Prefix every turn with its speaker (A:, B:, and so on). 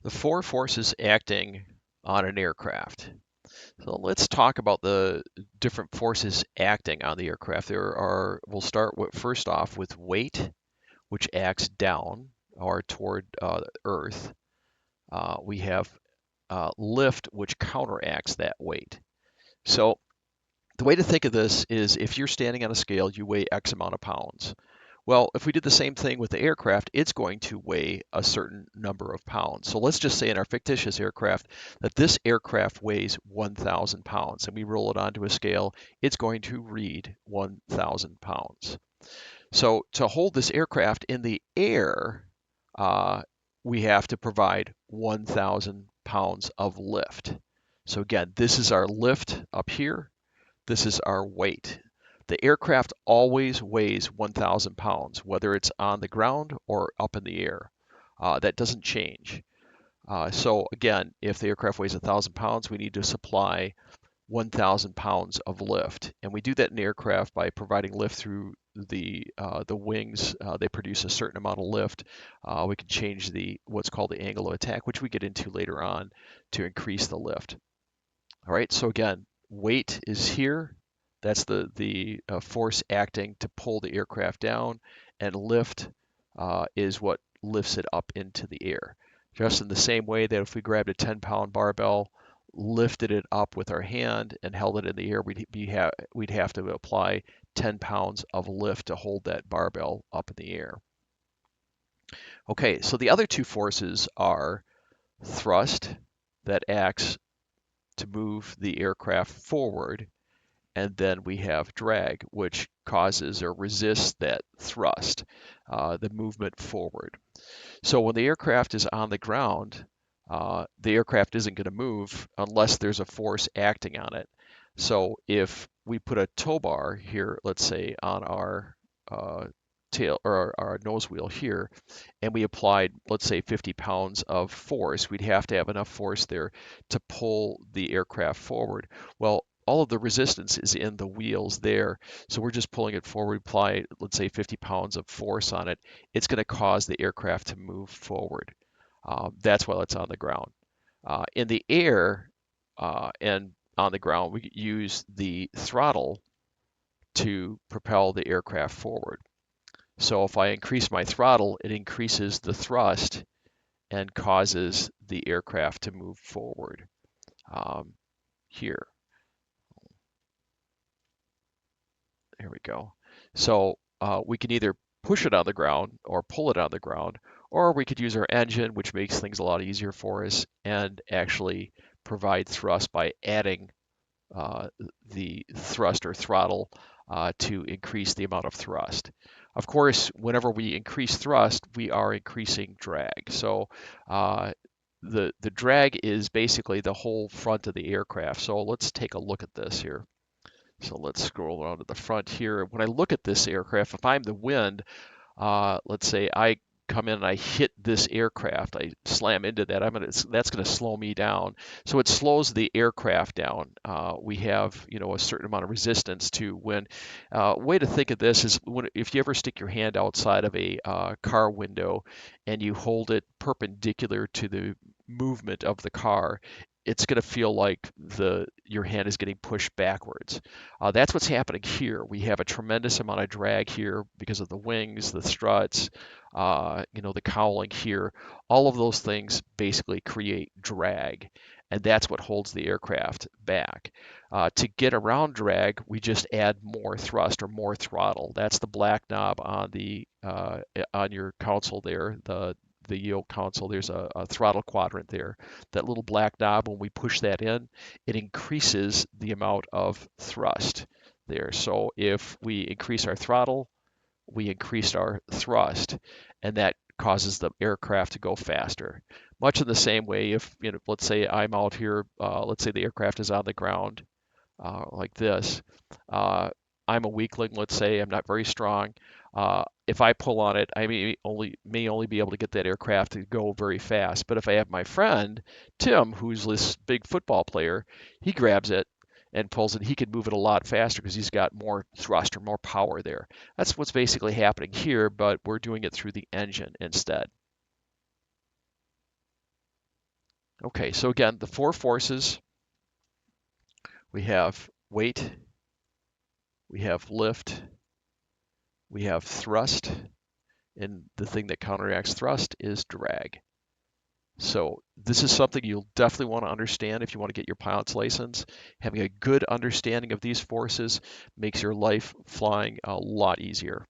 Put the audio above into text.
A: The four forces acting on an aircraft. So let's talk about the different forces acting on the aircraft. We'll start with, first off with weight, which acts down or toward Earth. We have lift, which counteracts that weight. So the way to think of this is if you're standing on a scale, you weigh X amount of pounds. Well, if we did the same thing with the aircraft, it's going to weigh a certain number of pounds. So let's just say in our fictitious aircraft that this aircraft weighs 1,000 pounds and we roll it onto a scale, it's going to read 1,000 pounds. So to hold this aircraft in the air, uh, we have to provide 1,000 pounds of lift. So again, this is our lift up here. This is our weight. The aircraft always weighs 1,000 pounds, whether it's on the ground or up in the air. That doesn't change. So again, if the aircraft weighs 1,000 pounds, we need to supply 1,000 pounds of lift, and we do that in aircraft by providing lift through the wings. They produce a certain amount of lift. We can change the what's called the angle of attack, which we get into later on, to increase the lift. All right, so again, weight is here. That's the force acting to pull the aircraft down, and lift is what lifts it up into the air. Just in the same way that if we grabbed a 10-pound barbell, lifted it up with our hand, and held it in the air, we'd have to apply 10 pounds of lift to hold that barbell up in the air. Okay, so the other two forces are thrust, that acts to move the aircraft forward, and then we have drag, which causes or resists that thrust, the movement forward. So when the aircraft is on the ground, the aircraft isn't going to move unless there's a force acting on it. So if we put a tow bar here, let's say on our tail or our nose wheel here, and we applied, let's say, 50 pounds of force, we'd have to have enough force there to pull the aircraft forward. Well, all of the resistance is in the wheels there. So we're just pulling it forward, apply, let's say, 50 pounds of force on it. It's going to cause the aircraft to move forward. That's while it's on the ground. In the air and on the ground, we use the throttle to propel the aircraft forward. So if I increase my throttle, it increases the thrust and causes the aircraft to move forward. Here, here we go. So we can either push it on the ground or pull it on the ground, or we could use our engine, which makes things a lot easier for us, and actually provide thrust by adding uh, the thrust or throttle to increase the amount of thrust. Of course, whenever we increase thrust, we are increasing drag. So uh, the drag is basically the whole front of the aircraft. So let's take a look at this here. So let's scroll around to the front here. When I look at this aircraft, if I'm the wind, let's say I come in and I hit this aircraft, I slam into that, that's going to slow me down. So it slows the aircraft down. We have, a certain amount of resistance to when. Way to think of this is if you ever stick your hand outside of a car window and you hold it perpendicular to the movement of the car, it's going to feel like your hand is getting pushed backwards. That's what's happening here. We have a tremendous amount of drag here because of the wings, the struts, the cowling here. All of those things basically create drag, and that's what holds the aircraft back. To get around drag, we just add more thrust or more throttle. That's the black knob on your console there, the yoke console. There's a throttle quadrant there. That little black knob, when we push that in, it increases the amount of thrust there. So if we increase our throttle, we increase our thrust, and that causes the aircraft to go faster. Much in the same way, if let's say I'm out here, let's say the aircraft is on the ground like this. Uh, I'm a weakling, let's say. I'm not very strong. If I pull on it, I may only be able to get that aircraft to go very fast. But if I have my friend Tim, who's this big football player, he grabs it and pulls it. He can move it a lot faster because he's got more thrust or more power there. That's what's basically happening here, but we're doing it through the engine instead. Okay, so again, the four forces, we have weight, we have lift, we have thrust, and the thing that counteracts thrust is drag. So this is something you'll definitely want to understand if you want to get your pilot's license. Having a good understanding of these forces makes your life flying a lot easier.